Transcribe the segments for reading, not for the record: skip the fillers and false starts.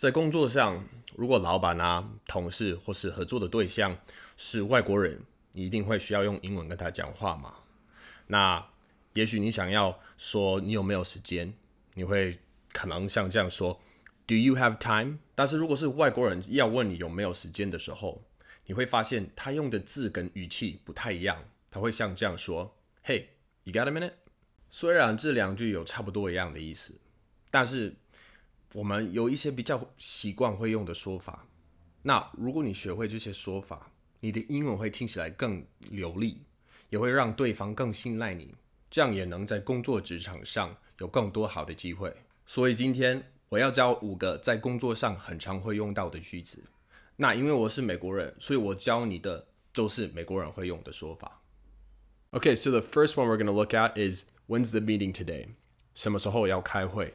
在工作上，如果老板同事或是合作的对象是外国人，你一定会需要用英文跟他讲话嘛？那也许你想要说你有没有时间，你会可能像这样说 "Do you have time?" 但是如果是外国人要问你有没有时间的时候，你会发现他用的字跟语气不太一样，他会像这样说 "Hey, you got a minute?" 虽然这两句有差不多一样的意思，但是我们有一些比较习惯会用的说法。那如果你学会这些说法，你的英文会听起来更流利，也会让对方更信赖你，这样也能在工作职场上有更多好的机会。所以今天我要教5个在工作上很常会用到的句子。那因为我是美国人，所以我教你的就是美国人会用的说法。Okay, so the first one we're going to look at is when's the meeting today? 什么时候要开会？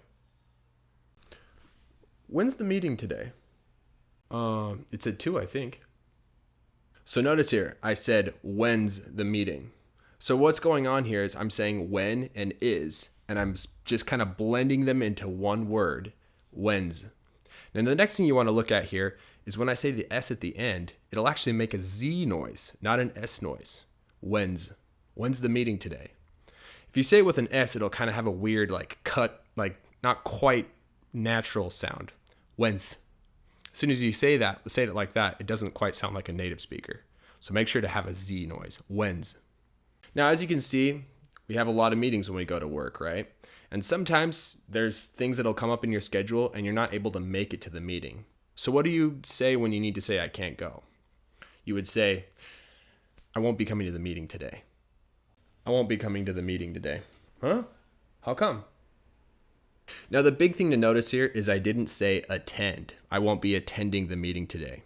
When's the meeting today? It's at 2, I think. So notice here, I said, when's the meeting? So what's going on here is I'm saying when and is, and I'm just kind of blending them into one word, when's. Now the next thing you want to look at here is when I say the S at the end, it'll actually make a Z noise, not an S noise. When's. When's the meeting today? If you say it with an S, it'll kind of have a weird, cut, not quite natural sound. When's. As soon as you say it like that, it doesn't quite sound like a native speaker. So make sure to have a Z noise. When's. Now, as you can see, we have a lot of meetings when we go to work, right? And sometimes there's things that'll come up in your schedule and you're not able to make it to the meeting. So what do you say when you need to say, I can't go? You would say, I won't be coming to the meeting today. I won't be coming to the meeting today. Huh? How come? Now, the big thing to notice here is I didn't say attend. I won't be attending the meeting today.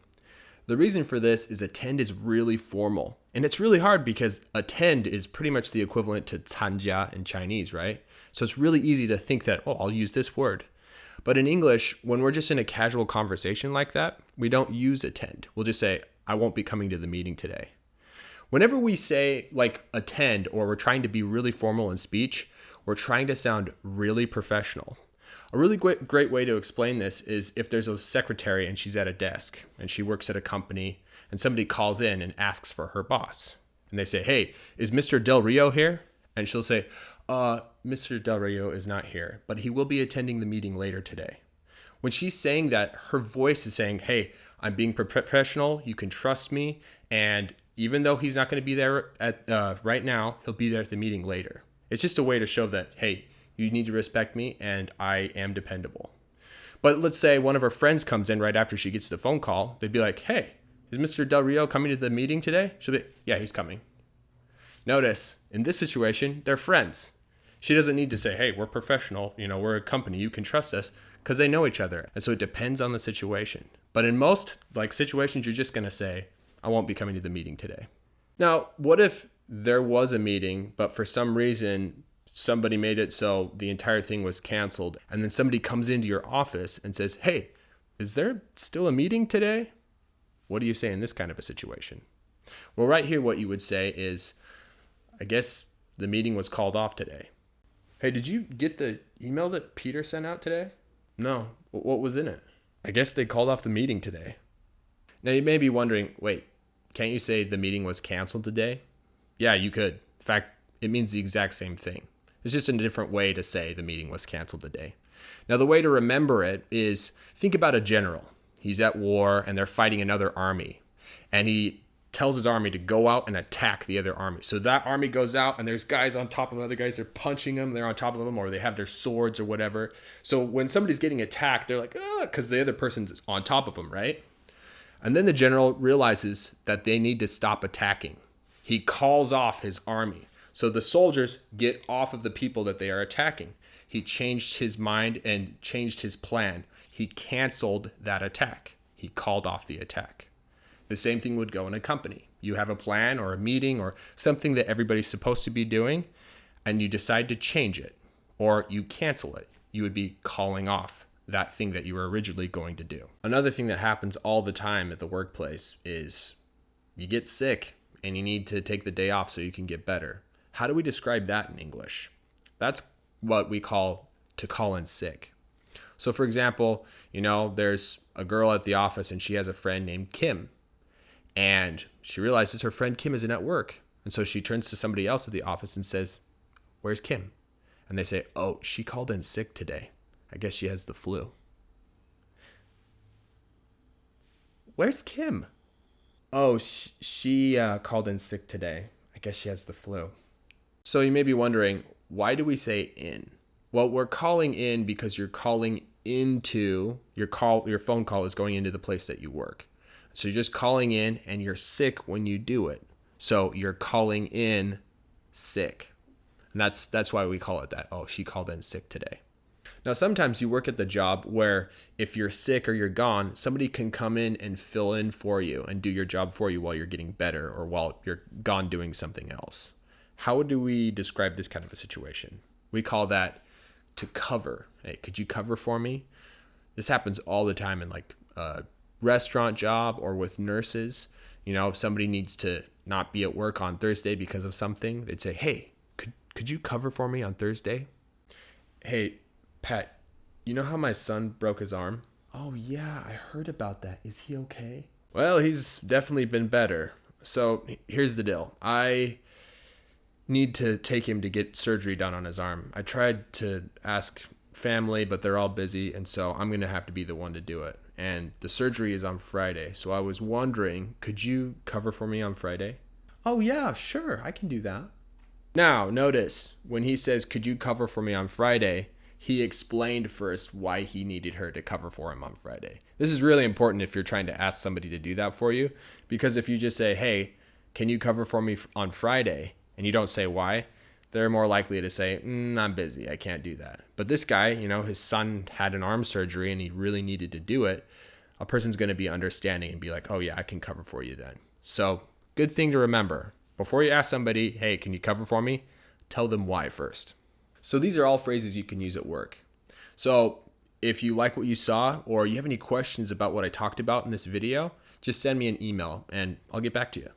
The reason for this is attend is really formal. And it's really hard because attend is pretty much the equivalent to 参加 in Chinese, right? So it's really easy to think that, I'll use this word. But in English, when we're just in a casual conversation like that, we don't use attend. We'll just say, I won't be coming to the meeting today. Whenever we say attend or we're trying to be really formal in speech, we're trying to sound really professional. A really great way to explain this is if there's a secretary and she's at a desk and she works at a company and somebody calls in and asks for her boss. And they say, hey, is Mr. Del Rio here? And she'll say, Mr. Del Rio is not here, but he will be attending the meeting later today. When she's saying that, her voice is saying, hey, I'm being professional, you can trust me, and even though he's not going to be there right now, he'll be there at the meeting later. It's just a way to show that, hey, you need to respect me and I am dependable. But let's say one of her friends comes in right after she gets the phone call. They'd be like, hey, is Mr. Del Rio coming to the meeting today? She'll be, yeah, he's coming. Notice, in this situation, they're friends. She doesn't need to say, hey, we're professional, we're a company, you can trust us, because they know each other. And so it depends on the situation. But in most situations, you're just going to say, I won't be coming to the meeting today. Now, what if there was a meeting, but for some reason, somebody made it so the entire thing was canceled, and then somebody comes into your office and says, hey, is there still a meeting today? What do you say in this kind of a situation? Well, right here, what you would say is, I guess the meeting was called off today. Hey, did you get the email that Peter sent out today? No. What was in it? I guess they called off the meeting today. Now, you may be wondering, wait, can't you say the meeting was canceled today? Yeah, you could. In fact, it means the exact same thing. It's just a different way to say the meeting was canceled today. Now, the way to remember it is think about a general. He's at war and they're fighting another army. And he tells his army to go out and attack the other army. So that army goes out and there's guys on top of other guys. They're punching them. They're on top of them, or they have their swords or whatever. So when somebody's getting attacked, they're like, because the other person's on top of them, right? And then the general realizes that they need to stop attacking. He calls off his army. So the soldiers get off of the people that they are attacking. He changed his mind and changed his plan. He canceled that attack. He called off the attack. The same thing would go in a company. You have a plan or a meeting or something that everybody's supposed to be doing, and you decide to change it, or you cancel it. You would be calling off that thing that you were originally going to do. Another thing that happens all the time at the workplace is you get sick and you need to take the day off so you can get better. How do we describe that in English? That's what we call to call in sick. So for example, there's a girl at the office and she has a friend named Kim. And she realizes her friend Kim isn't at work. And so she turns to somebody else at the office and says, "Where's Kim?" And they say, "Oh, she called in sick today. I guess she has the flu." Where's Kim? Oh, she called in sick today. I guess she has the flu. So you may be wondering, why do we say in? Well, we're calling in because you're calling into your phone call is going into the place that you work. So you're just calling in and you're sick when you do it. So you're calling in sick. And that's why we call it that. Oh, she called in sick today. Now, sometimes you work at the job where if you're sick or you're gone, somebody can come in and fill in for you and do your job for you while you're getting better or while you're gone doing something else. How do we describe this kind of a situation? We call that to cover. Hey, could you cover for me? This happens all the time in like a restaurant job or with nurses. If somebody needs to not be at work on Thursday because of something, they'd say, "Hey, could you cover for me on Thursday?" "Hey, Pat, you know how my son broke his arm?" "Oh yeah, I heard about that. Is he okay?" "Well, he's definitely been better. So here's the deal. I need to take him to get surgery done on his arm. I tried to ask family, but they're all busy, and so I'm going to have to be the one to do it. And the surgery is on Friday, so I was wondering, could you cover for me on Friday?" "Oh yeah, sure, I can do that." Now, notice, when he says, "Could you cover for me on Friday?" he explained first why he needed her to cover for him on Friday. This is really important if you're trying to ask somebody to do that for you, because if you just say, "Hey, can you cover for me on Friday?" and you don't say why, they're more likely to say, "I'm busy, I can't do that." But this guy, his son had an arm surgery and he really needed to do it. A person's going to be understanding and be like, "Oh yeah, I can cover for you then." So good thing to remember. Before you ask somebody, "Hey, can you cover for me?" tell them why first. So these are all phrases you can use at work. So if you like what you saw or you have any questions about what I talked about in this video, just send me an email and I'll get back to you.